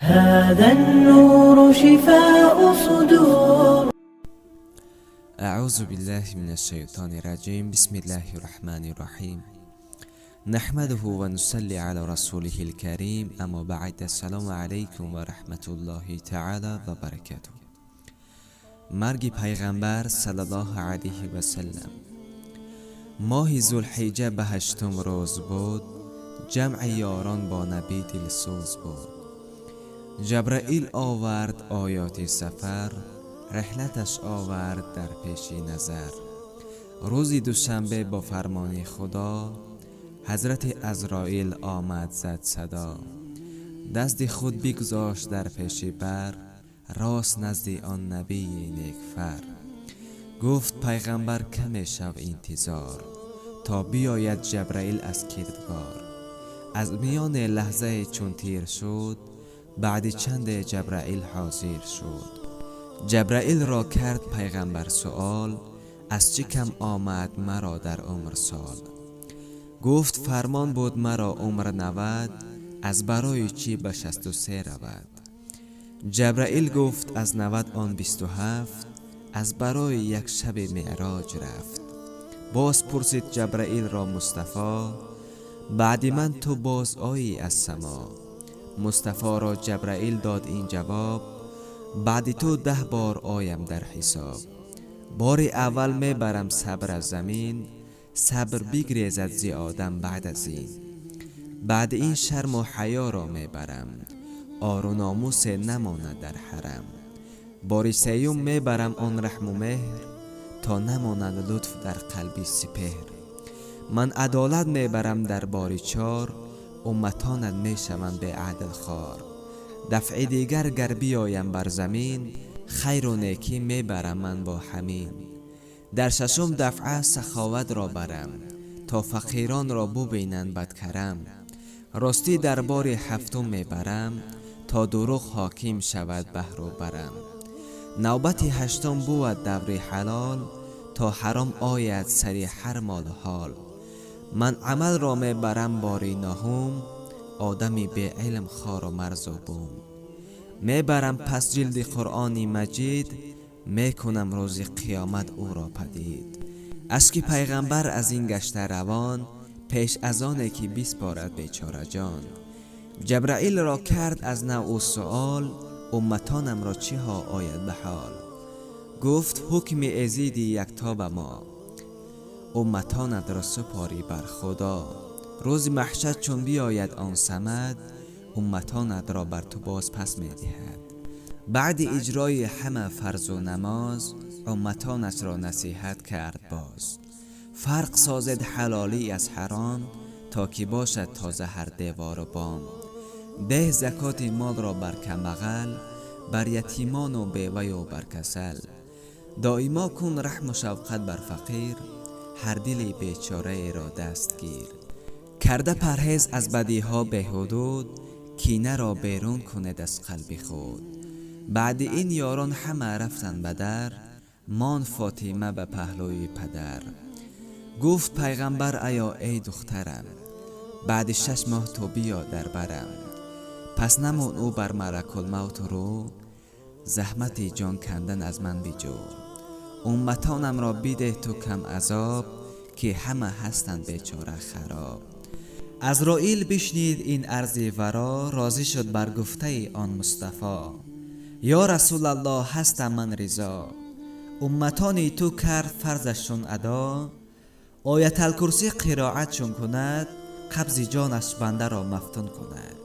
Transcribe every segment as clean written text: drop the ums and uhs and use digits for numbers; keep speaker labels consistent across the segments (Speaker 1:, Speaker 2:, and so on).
Speaker 1: هذا النور شفاء صدور.
Speaker 2: اعوذ بالله من الشیطان الرجیم. بسم الله الرحمن الرحیم. نحمده و نصلی علی رسوله الکریم. اما بعد، السلام علیکم و رحمت الله تعالی و برکاته. مرگ پیغمبر صلی الله علیه و سلم. ماه ذوالحجه به 8م روز بود. جمع یاران با نبی دلسوز بود. جبرائیل آورد آیات سفر، رحلتش آورد در پیش نظر. روزی دوشنبه با فرمان خدا، حضرت عزرائیل آمد زد صدا. دست خود بگذاشت در پیش بر، راست نزد آن نبی نیکفر. گفت پیغمبر کمی شو انتظار، تا بیاید جبرائیل از کردگار. از میان لحظه چون تیر شد، بعد چند جبرائیل حاضر شد. جبرائیل را کرد پیغمبر سؤال، از چه کم آمد مرا در عمر سال. گفت فرمان بود مرا عمر 90، از برای چی به 63 رود. جبرائیل گفت از 90 آن 27، از برای یک شب معراج رفت. باز پرسید جبرائیل را مصطفی، بعد من تو باز آیی از سما. مصطفی را جبرائیل داد این جواب، بعد تو 10 بار آیم در حساب. بار اول میبرم صبر از زمین، صبر بگریزد زی آدم بعد از این. بعد این شرم و حیا را میبرم، آر و ناموس نماند در حرم. بار سیوم میبرم آن رحم و مهر، تا نماند لطف در قلبی سپهر. من عدالت میبرم در بار 4، امتانت میشوند به عدل خوار. دفع دیگر گر بیایم بر زمین، خیر و نیکی میبرم من با همین. در 6م دفعه سخاوت را برم، تا فقیران را ببینند بدکرم. راستی در بار 7م میبرم، تا دروغ حاکم شود بحر و برم. نوبت 8م بود دور حلال، تا حرام آید سری هر مال و حال. من عمل را میبرم بار 9م، آدمی به علم خوار و مرز و بوم. میبرم پس جلد قرآن مجید، میکنم روز قیامت او را پدید. اشک پیغمبر از این گشته روان، پیش از آنه که بسپارد بیچاره جان. جبرائیل را کرد از نوع سؤال، امتانم را چه ها آید به حال. گفت حکم ازید یکتا به ما، امتانت را سپاری بر خدا. روز محشر چون بیاید آن صمد، امتانت را بر تو باز پس می دهد. بعد اجرای همه فرض و نماز، امتانش را نصیحت کرد باز. فرق سازد حلالی از حرام، تا که باشد تازه هر دیوار و بام. ده زکات مال را بر کمبغل، بر یتیمان و بیوه و بر کسل. دائما کن رحم و شفقت بر فقیر، هر دل بیچاره را دست گیر. کرده پرهیز از بدیها به حدود، کینه را بیرون کند از قلب خود. بعد این یاران همه رفتن به در، مان فاطمه به پهلوی پدر. گفت پیغمبر ایا ای دخترم، بعد 6 ماه تو بیا در برم. پس نمون او بر ملک الموت رو، زحمت جان کندن از من بجو. امتانم را بیده تو کم عذاب، که همه هستند بیچاره خراب. عزرائیل بشنید این عرض ورا، راضی شد بر گفته آن مصطفی. یا رسول الله هستم من رضا، امتانی تو کرد فرضشون ادا. آیت الکرسی قرائتشون کند، قبض جانش بنده را مفتون کند.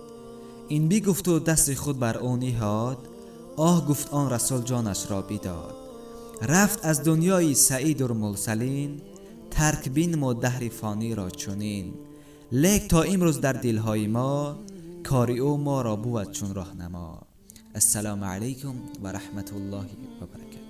Speaker 2: این بگفت و دست خود بر او نهاد، آه گفت آن رسول جانش را بداد. رفت از دنیای سعید و مرسلین، ترک بین ما دهر فانی را چنین. لیک تا امروز در دلهای ما، کار او ما را بود چون راهنما. السلام علیکم و رحمت الله و برکاته.